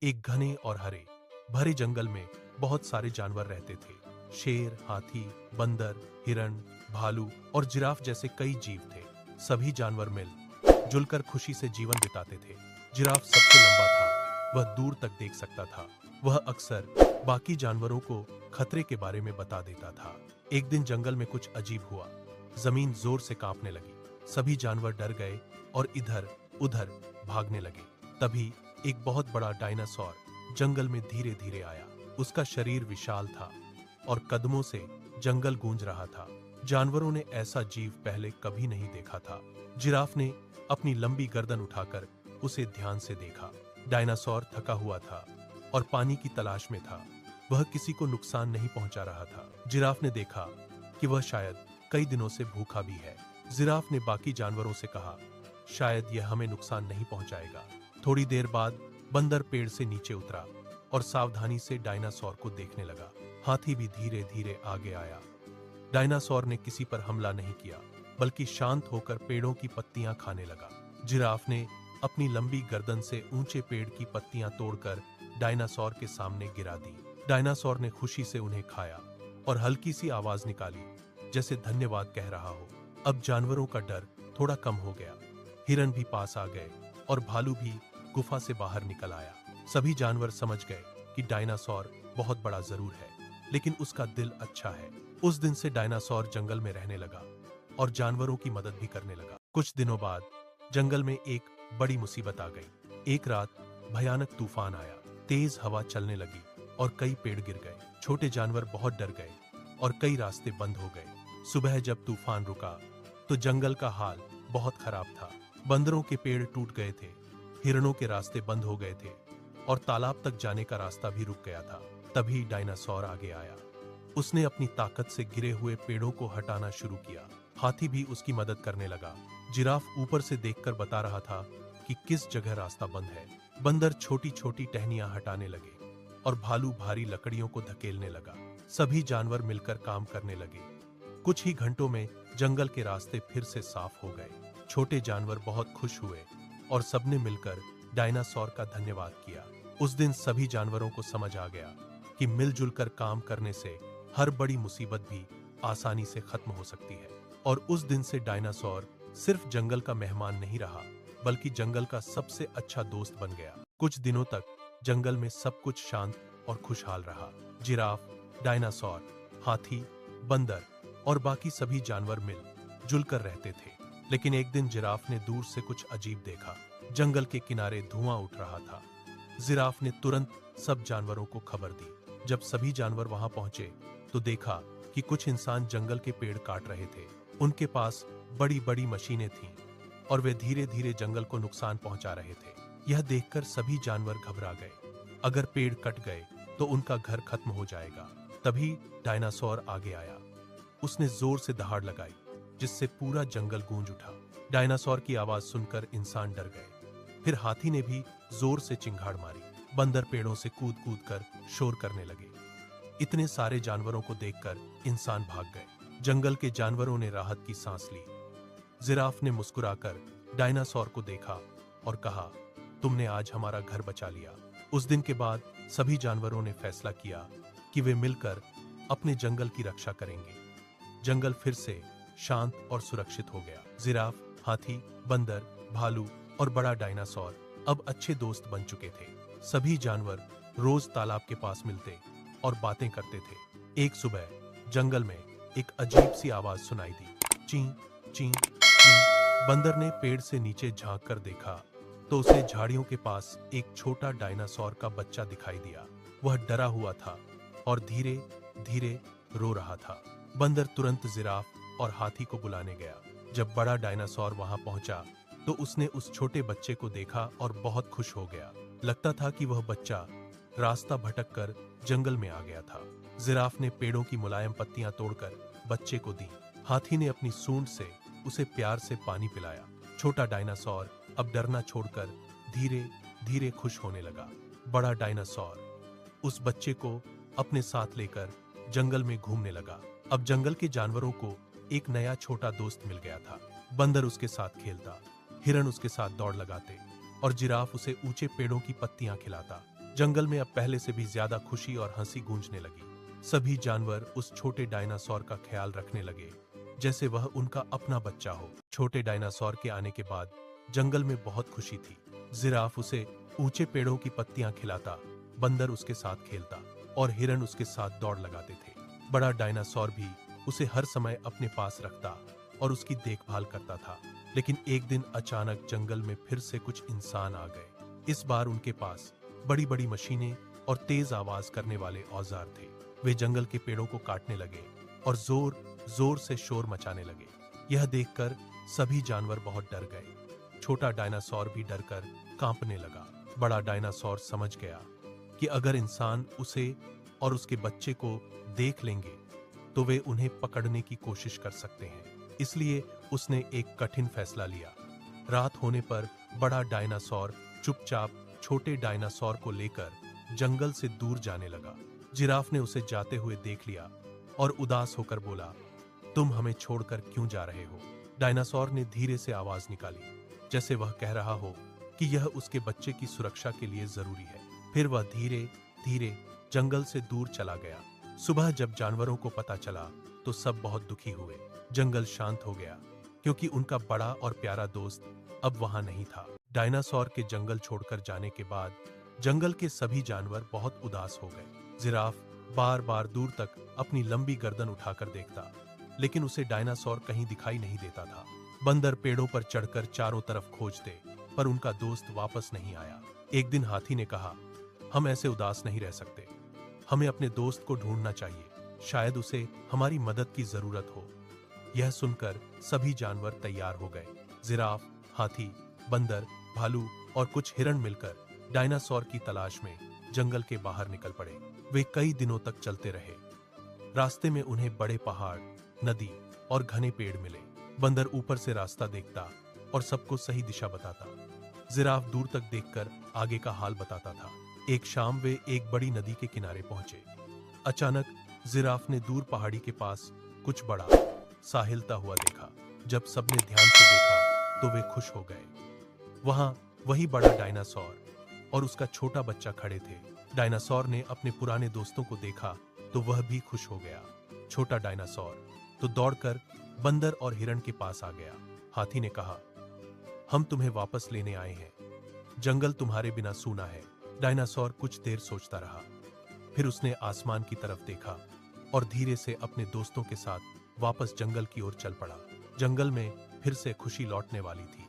एक घने और हरे भरे जंगल में बहुत सारे जानवर रहते थे। शेर, हाथी, बंदर, हिरण, भालू और जिराफ जैसे कई जीव थे। सभी जानवर मिल जुलकर खुशी से जीवन बिताते थे। जिराफ सबसे लंबा था, वह दूर तक देख सकता था। वह अक्सर बाकी जानवरों को खतरे के बारे में बता देता था। एक दिन जंगल में कुछ अजीब हुआ। जमीन जोर से कांपने लगी। सभी जानवर डर गए और इधर उधर भागने लगे। तभी एक बहुत बड़ा डायनासोर जंगल में धीरे धीरे आया। उसका शरीर विशाल था और कदमों से जंगल गूंज रहा था। जानवरों ने ऐसा जीव पहले कभी नहीं देखा था। जिराफ ने अपनी लंबी गर्दन उठाकर उसे ध्यान से देखा। डायनासोर थका हुआ था और पानी की तलाश में था। वह किसी को नुकसान नहीं पहुंचा रहा था। जिराफ ने देखा कि वह शायद कई दिनों से भूखा भी है। जिराफ ने बाकी जानवरों से कहा, शायद यह हमें नुकसान नहीं पहुंचाएगा। थोड़ी देर बाद बंदर पेड़ से नीचे उतरा और सावधानी से डायनासोर को देखने लगा। हाथी भी धीरे धीरे आगे आया। डायनासोर ने किसी पर हमला नहीं किया, बल्कि शांत होकर पेड़ों की पत्तियां खाने लगा। जिराफ ने अपनी लंबी गर्दन से ऊंचे पेड़ की पत्तियां तोड़कर डायनासोर के सामने गिरा दी। डायनासोर ने खुशी से उन्हें खाया और हल्की सी आवाज निकाली, जैसे धन्यवाद कह रहा हो। अब जानवरों का डर थोड़ा कम हो गया। हिरन भी पास आ गए और भालू भी गुफा से बाहर निकल आया। सभी जानवर समझ गए कि डायनासोर बहुत बड़ा जरूर है, लेकिन उसका दिल अच्छा है। उस दिन से डायनासोर जंगल में रहने लगा और जानवरों की मदद भी करने लगा। कुछ दिनों बाद जंगल में एक बड़ी मुसीबत आ गई। एक रात भयानक तूफान आया। तेज हवा चलने लगी और कई पेड़ गिर गए। छोटे जानवर बहुत डर गए और कई रास्ते बंद हो गए। सुबह जब तूफान रुका तो जंगल का हाल बहुत खराब था। बंदरों के पेड़ टूट गए थे, हिरणों के रास्ते बंद हो गए थे और तालाब तक जाने का रास्ता भी रुक गया था। तभी डायनासोर आगे आया। उसने अपनी ताकत से गिरे हुए पेड़ों को हटाना शुरू किया। हाथी भी उसकी मदद करने लगा। जिराफ ऊपर से देखकर बता रहा था कि किस जगह रास्ता बंद है। बंदर छोटी छोटी टहनियां हटाने लगे और भालू भारी लकड़ियों को धकेलने लगा। सभी जानवर मिलकर काम करने लगे। कुछ ही घंटों में जंगल के रास्ते फिर से साफ हो गए। छोटे जानवर बहुत खुश हुए और सबने मिलकर डायनासोर का धन्यवाद किया। उस दिन सभी जानवरों को समझ आ गया कि मिलजुल कर काम करने से हर बड़ी मुसीबत भी आसानी से खत्म हो सकती है। और उस दिन से डायनासोर सिर्फ जंगल का मेहमान नहीं रहा, बल्कि जंगल का सबसे अच्छा दोस्त बन गया। कुछ दिनों तक जंगल में सब कुछ शांत और खुशहाल रहा। जिराफ, डायनासोर, हाथी, बंदर और बाकी सभी जानवर मिल जुलकर रहते थे। लेकिन एक दिन जिराफ ने दूर से कुछ अजीब देखा। जंगल के किनारे धुआं उठ रहा था। जिराफ ने तुरंत सब जानवरों को खबर दी। जब सभी जानवर वहां पहुंचे तो देखा कि कुछ इंसान जंगल के पेड़ काट रहे थे। उनके पास बड़ी बड़ी मशीनें थीं और वे धीरे धीरे जंगल को नुकसान पहुंचा रहे थे। यह देखकर सभी जानवर घबरा गए। अगर पेड़ कट गए तो उनका घर खत्म हो जाएगा। तभी डायनासोर आगे आया। उसने जोर से दहाड़ लगाई, जिससे पूरा जंगल गूंज उठा। डायनासोर की आवाज सुनकर इंसान डर गए। फिर हाथी ने भी जोर से चिंगाड़ मारी। बंदर पेड़ों से कूद कूद कर शोर करने लगे। इतने सारे जानवरों को देखकर इंसान भाग गए। जंगल के जानवरों ने राहत की सांस ली। जिराफ ने मुस्कुराकर डायनासोर को देखा और कहा, तुमने आज हमारा घर बचा लिया। उस दिन के बाद सभी जानवरों ने फैसला किया कि वे मिलकर अपने जंगल की रक्षा करेंगे। जंगल फिर से शांत और सुरक्षित हो गया। जिराफ, हाथी, बंदर, भालू और बड़ा डायनासोर अब अच्छे दोस्त बन चुके थे। सभी जानवर रोज तालाब के पास मिलते और बातें करते थे। एक सुबह जंगल में एक अजीब सी आवाज सुनाई दी, ची ची ची। बंदर ने पेड़ से नीचे झांक कर देखा तो उसे झाड़ियों के पास एक छोटा डायनासोर का बच्चा दिखाई दिया। वह डरा हुआ था और धीरे धीरे रो रहा था। बंदर तुरंत जिराफ और हाथी को बुलाने गया। जब बड़ा डायनासोर वहां पहुंचा तो उसने उस छोटे बच्चे को देखा और बहुत खुश हो गया। लगता था कि वह बच्चा रास्ता भटक कर जंगल में आ गया था। जिराफ ने पेड़ों की मुलायम पत्तियां तोड़कर बच्चे को दी। हाथी ने अपनी सूंड से उसे प्यार से पानी पिलाया। छोटा डायनासोर अब डरना छोड़कर धीरे धीरे खुश होने लगा। बड़ा डायनासोर उस बच्चे को अपने साथ लेकर जंगल में घूमने लगा। अब जंगल के जानवरों को एक नया छोटा दोस्त मिल गया था। बंदर उसके साथ खेलता, हिरण उसके साथ दौड़ लगाते और जिराफ उसे ऊंचे पेड़ों की पत्तियां खिलाता। जंगल में अब पहले से भी ज्यादा खुशी और हंसी गूंजने लगी। सभी जानवर उस छोटे डायनासोर का ख्याल रखने लगे जैसे वह उनका अपना बच्चा हो। छोटे डायनासोर के आने के बाद जंगल में बहुत खुशी थी। जिराफ उसे ऊंचे पेड़ों की पत्तियां खिलाता, बंदर उसके साथ खेलता और हिरन उसके साथ दौड़ लगाते थे। बड़ा डायनासोर भी उसे हर समय अपने पास रखता और उसकी देखभाल करता था। लेकिन एक दिन अचानक जंगल में फिर से कुछ इंसान आ गए। इस बार उनके पास बड़ी बड़ी मशीनें और तेज आवाज करने वाले औजार थे। वे जंगल के पेड़ों को काटने लगे और जोर जोर से शोर मचाने लगे। यह देखकर सभी जानवर बहुत डर गए। छोटा डायनासोर भी डरकर कांपने लगा। बड़ा डायनासोर समझ गया कि अगर इंसान उसे और उसके बच्चे को देख लेंगे तो वे उन्हें पकड़ने की कोशिश कर सकते हैं। इसलिए उसने एक कठिन फैसला लिया। रात होने पर बड़ा डायनासोर चुपचाप छोटे डायनासोर को लेकर जंगल से दूर जाने लगा। जिराफ ने उसे जाते हुए देख लिया और उदास होकर बोला, तुम हमें छोड़कर क्यों जा रहे हो? डायनासोर ने धीरे से आवाज निकाली, जैसे वह कह रहा हो कि यह उसके बच्चे की सुरक्षा के लिए जरूरी है। फिर वह धीरे धीरे जंगल से दूर चला गया। सुबह जब जानवरों को पता चला तो सब बहुत दुखी हुए। जंगल शांत हो गया क्योंकि उनका बड़ा और प्यारा दोस्त अब वहां नहीं था। डायनासोर के जंगल छोड़कर जाने के बाद जंगल के सभी जानवर बहुत उदास हो गए। जिराफ बार बार दूर तक अपनी लंबी गर्दन उठाकर देखता, लेकिन उसे डायनासोर कहीं दिखाई नहीं देता था। बंदर पेड़ों पर चढ़कर चारों तरफ खोजते, पर उनका दोस्त वापस नहीं आया। एक दिन हाथी ने कहा, हम ऐसे उदास नहीं रह सकते, हमें अपने दोस्त को ढूंढना चाहिए, शायद उसे हमारी मदद की जरूरत हो। यह सुनकर सभी जानवर तैयार हो गए। जिराफ, हाथी, बंदर, भालू और कुछ हिरण मिलकर डायनासोर की तलाश में जंगल के बाहर निकल पड़े। वे कई दिनों तक चलते रहे। रास्ते में उन्हें बड़े पहाड़, नदी और घने पेड़ मिले। बंदर ऊपर से रास्ता देखता और सबको सही दिशा बताता। जिराफ दूर तक देखकर आगे का हाल बताता था। एक शाम वे एक बड़ी नदी के किनारे पहुंचे। अचानक जिराफ ने दूर पहाड़ी के पास कुछ बड़ा सा हिलता हुआ देखा। जब सबने ध्यान से देखा तो वे खुश हो गए। वहां वही बड़ा डायनासोर और उसका छोटा बच्चा खड़े थे। डायनासोर ने अपने पुराने दोस्तों को देखा तो वह भी खुश हो गया। छोटा डायनासोर तो दौड़कर बंदर और हिरण के पास आ गया। हाथी ने कहा, हम तुम्हें वापस लेने आए हैं, जंगल तुम्हारे बिना सूना है। डायनासोर कुछ देर सोचता रहा, फिर उसने आसमान की तरफ देखा और धीरे से अपने दोस्तों के साथ वापस जंगल की ओर चल पड़ा। जंगल में फिर से खुशी लौटने वाली थी।